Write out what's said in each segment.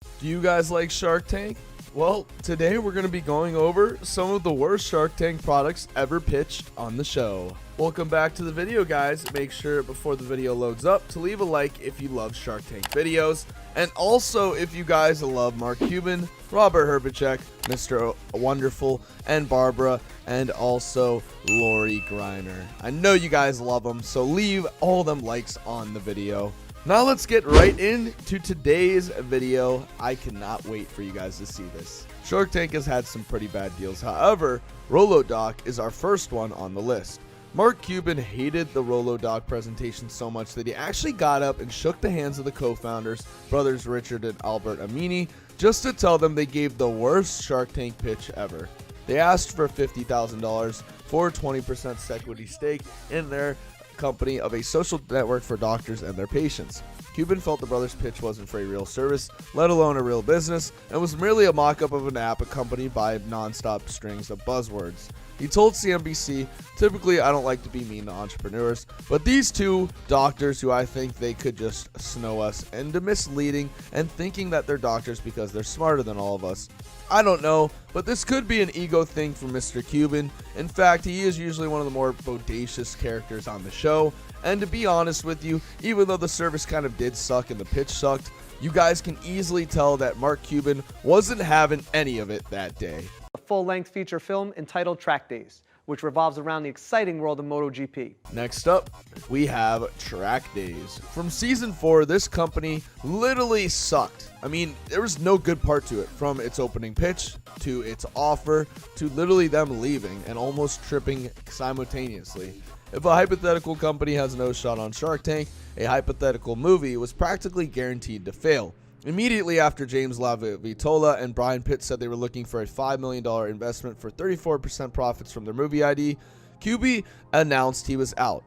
Do you guys like Shark Tank? Well, today we're going to be going over some of the worst Shark Tank products ever pitched on the show. Welcome back to the video, guys. Make sure before the video loads up to leave a like if you love Shark Tank videos. And also if you guys love Mark Cuban, Robert Herjavec, Mr. Wonderful, and Barbara, and also Lori Greiner. I know you guys love them, so leave all them likes on the video. Now let's get right into today's video. I cannot wait for you guys to see this. Shark Tank has had some pretty bad deals. However, Rolodoc is our first one on the list. Mark Cuban hated the Rolodoc presentation so much that he actually got up and shook the hands of the co-founders, brothers Richard and Albert Amini, just to tell them they gave the worst Shark Tank pitch ever. They asked for $50,000 for a 20% equity stake in their company of a social network for doctors and their patients. Cuban felt the brothers' pitch wasn't for a real service, let alone a real business, and was merely a mock-up of an app accompanied by non-stop strings of buzzwords. He told CNBC, "Typically, I don't like to be mean to entrepreneurs, but these two doctors who I think they could just snow us into misleading and thinking that they're doctors because they're smarter than all of us. I don't know, but this could be an ego thing for Mr. Cuban. In fact, he is usually one of the more bodacious characters on the show. And to be honest with you, even though the service kind of did suck and the pitch sucked, you guys can easily tell that Mark Cuban wasn't having any of it that day." A full-length feature film entitled Track Days, which revolves around the exciting world of MotoGP. Next up, we have Track Days. From season 4, this company literally sucked. I mean, there was no good part to it, from its opening pitch to its offer to literally them leaving and almost tripping simultaneously. If a hypothetical company has no shot on Shark Tank, a hypothetical movie was practically guaranteed to fail. Immediately after James LaVitola and Brian Pitt said they were looking for a $5 million investment for 34% profits from their movie ID, QB announced he was out.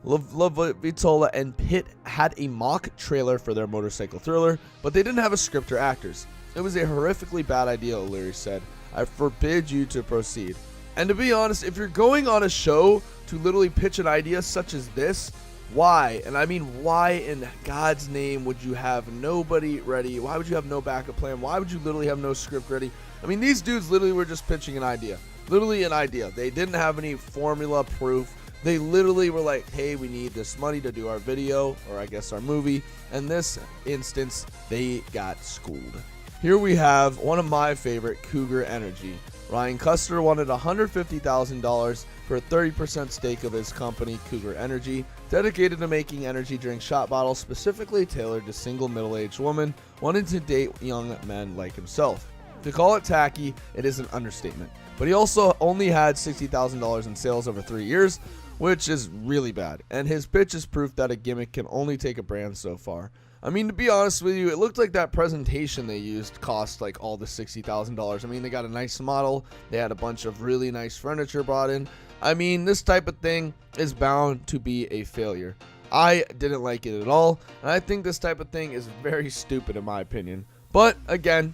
LaVitola and Pitt had a mock trailer for their motorcycle thriller, but they didn't have a script or actors. It was a horrifically bad idea, O'Leary said. "I forbid you to proceed." And to be honest, if you're going on a show to literally pitch an idea such as this, why? And I mean, why in God's name would you have nobody ready? Why would you have no backup plan? Why would you literally have no script ready? I mean, these dudes literally were just pitching an idea. Literally an idea. They didn't have any formula proof. They literally were like, hey, we need this money to do our video, or I guess our movie. In this instance, they got schooled. Here we have one of my favorite, Cougar Energy. Ryan Custer wanted $150,000 for a 30% stake of his company, Cougar Energy, dedicated to making energy drink shot bottles specifically tailored to single middle-aged women wanting to date young men like himself. To call it tacky, it is an understatement. But he also only had $60,000 in sales over 3 years, which is really bad. And his pitch is proof that a gimmick can only take a brand so far. I mean, to be honest with you, it looked like that presentation they used cost like all the $60,000. I mean, they got a nice model. They had a bunch of really nice furniture brought in. I mean, this type of thing is bound to be a failure. I didn't like it at all, and I think this type of thing is very stupid in my opinion. But again,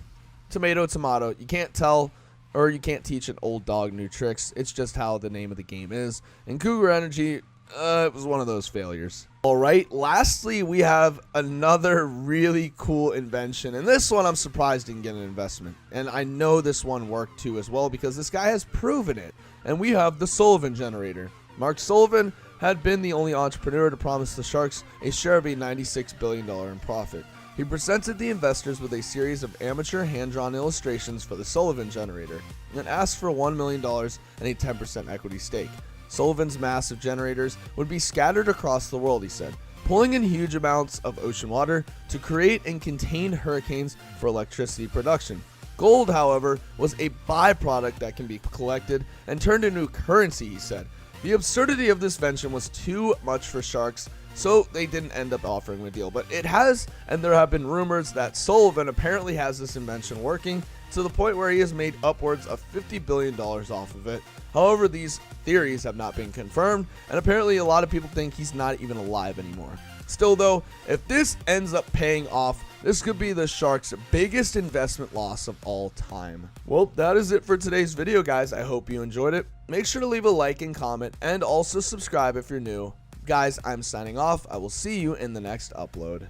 tomato, tomato. You can't tell or you can't teach an old dog new tricks. It's just how the name of the game is. And Cougar Energy, it was one of those failures. All right, lastly, we have another really cool invention. And this one I'm surprised didn't get an investment. And I know this one worked too as well because this guy has proven it. And we have the Sullivan generator. Mark Sullivan had been the only entrepreneur to promise the Sharks a share of a $96 billion in profit. He presented the investors with a series of amateur hand-drawn illustrations for the Sullivan generator and asked for $1 million and a 10% equity stake. Sullivan's massive generators would be scattered across the world, he said, pulling in huge amounts of ocean water to create and contain hurricanes for electricity production. Gold, however, was a byproduct that can be collected and turned into currency, he said. The absurdity of this invention was too much for sharks, so they didn't end up offering the deal. But it has, and there have been rumors that Sullivan apparently has this invention working to the point where he has made upwards of $50 billion off of it. However, these theories have not been confirmed, and apparently a lot of people think he's not even alive anymore. Still though, if this ends up paying off, this could be the Sharks' biggest investment loss of all time. Well, that is it for today's video, guys. I hope you enjoyed it. Make sure to leave a like and comment, and also subscribe if you're new. Guys, I'm signing off. I will see you in the next upload.